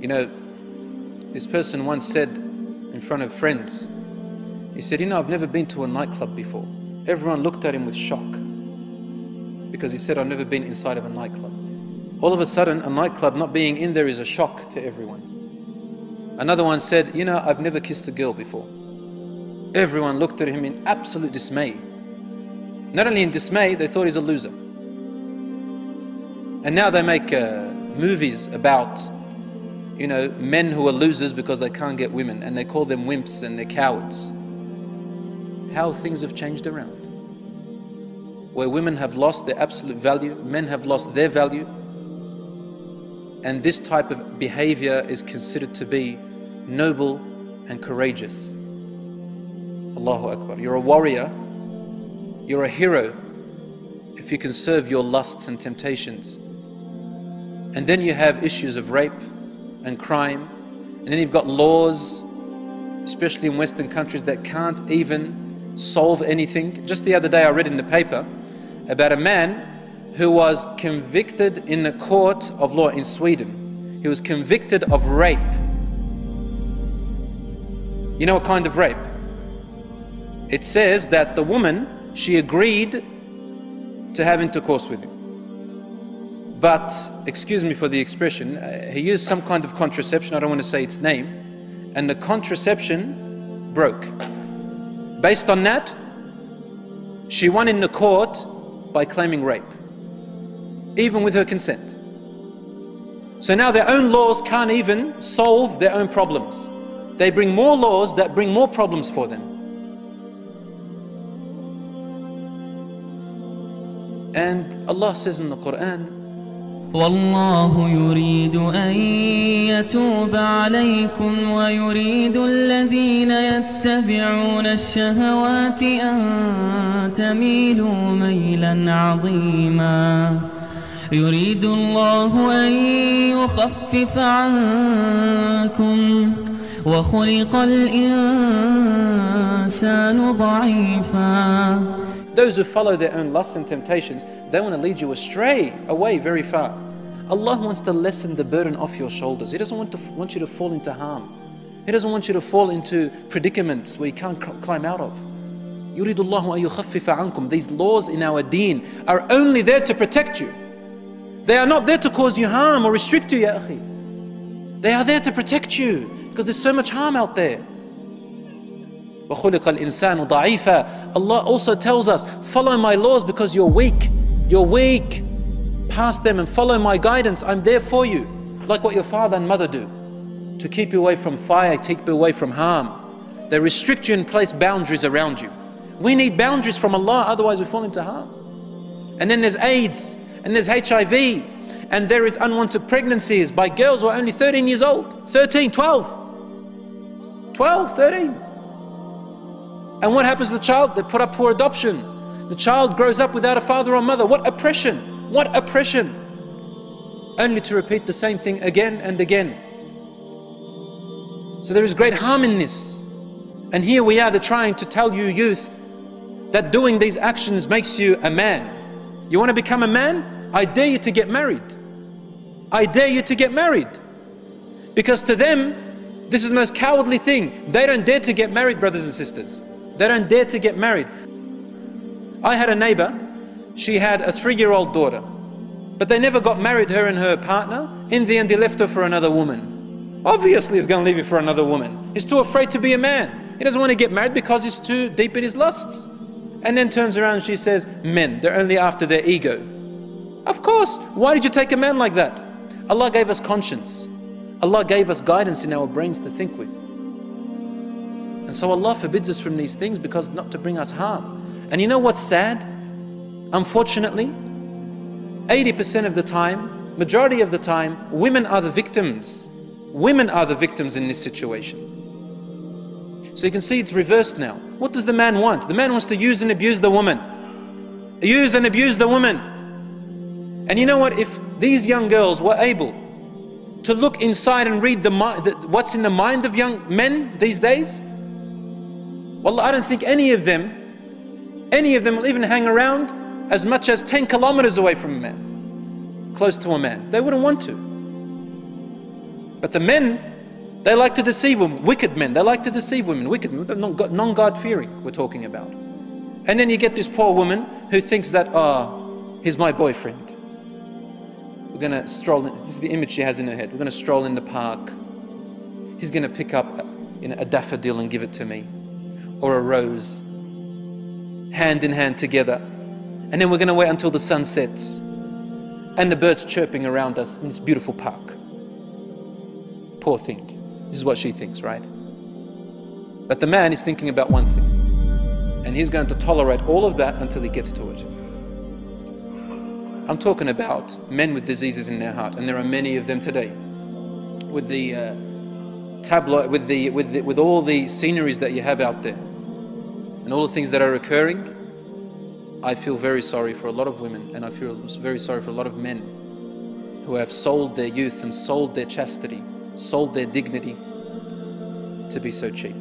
You know, this person once said in front of friends, he said, you know, I've never been to a nightclub before. Everyone looked at him with shock because he said, I've never been inside of a nightclub. All of a sudden, a nightclub not being in there is a shock to everyone. Another one said, you know, I've never kissed a girl before. Everyone looked at him in absolute dismay. Not only in dismay, they thought he's a loser. And now they make movies about, you know, men who are losers because they can't get women, and they call them wimps and they're cowards. How things have changed around. Where women have lost their absolute value, men have lost their value, and this type of behavior is considered to be noble and courageous. Allahu Akbar. You're a warrior, you're a hero if you can serve your lusts and temptations. And then you have issues of rape and crime, and then you've got laws, especially in Western countries, that can't even solve anything. Just the other day I read in the paper about a man who was convicted in the court of law in Sweden. He was convicted of rape. You know what kind of rape? It says that the woman, she agreed to have intercourse with him. But, excuse me for the expression, he used some kind of contraception, I don't want to say its name, and the contraception broke. Based on that, she won in the court by claiming rape, even with her consent. So now their own laws can't even solve their own problems. They bring more laws that bring more problems for them. And Allah says in the Quran, والله يريد أن يتوب عليكم ويريد الذين يتبعون الشهوات أن تميلوا ميلا عظيما يريد الله أن يخفف عنكم وخلق الإنسان ضعيفا. Those who follow their own lusts and temptations, they want to lead you astray, away very far. Allah wants to lessen the burden off your shoulders. He doesn't want you to fall into harm. He doesn't want you to fall into predicaments where you can't climb out of. يُرِيدُ اللَّهُ أَن يُخَفِّفَ عَنْكُمْ. These laws in our deen are only there to protect you. They are not there to cause you harm or restrict you, ya akhi. They are there to protect you because there's so much harm out there. وَخُلِقَ الْإِنسَانُ ضَعِيفًا. Allah also tells us, follow my laws because you're weak. You're weak. Pass them and follow my guidance. I'm there for you. Like what your father and mother do. To keep you away from fire, keep you away from harm. They restrict you and place boundaries around you. We need boundaries from Allah, otherwise we fall into harm. And then there's AIDS, and there's HIV, and there is unwanted pregnancies by girls who are only 13 years old. 13, 12. 12, 13. And what happens to the child? They put up for adoption. The child grows up without a father or mother. What oppression! What oppression! Only to repeat the same thing again and again. So there is great harm in this. And here we are, they're trying to tell you youth that doing these actions makes you a man. You want to become a man? I dare you to get married. I dare you to get married. Because to them, this is the most cowardly thing. They don't dare to get married, brothers and sisters. They don't dare to get married. I had a neighbor, she had a 3-year-old daughter, but they never got married, her and her partner. In the end, he left her for another woman. Obviously, he's going to leave you for another woman. He's too afraid to be a man. He doesn't want to get married because he's too deep in his lusts. And then turns around and she says, men, they're only after their ego. Of course, why did you take a man like that? Allah gave us conscience. Allah gave us guidance in our brains to think with. And so Allah forbids us from these things because not to bring us harm. And you know what's sad? Unfortunately, 80% of the time, majority of the time, women are the victims. Women are the victims in this situation. So you can see it's reversed now. What does the man want? The man wants to use and abuse the woman. Use and abuse the woman. And you know what? If these young girls were able to look inside and read what's in the mind of young men these days, wallah, I don't think any of them will even hang around as much as 10 kilometers away from a man, close to a man. They wouldn't want to. But the men, they like to deceive women. Wicked men, they like to deceive women. Wicked men, non-God-fearing we're talking about. And then you get this poor woman who thinks that, he's my boyfriend. We're going to stroll, this is the image she has in her head. We're going to stroll in the park. He's going to pick up a daffodil and give it to me. Or a rose. Hand in hand together. And then we're going to wait until the sun sets. And the birds chirping around us in this beautiful park. Poor thing. This is what she thinks, right? But the man is thinking about one thing. And he's going to tolerate all of that until he gets to it. I'm talking about men with diseases in their heart, and there are many of them today. With the tabloid, with all the sceneries that you have out there, and all the things that are occurring, I feel very sorry for a lot of women, and I feel very sorry for a lot of men who have sold their youth and sold their chastity, sold their dignity to be so cheap.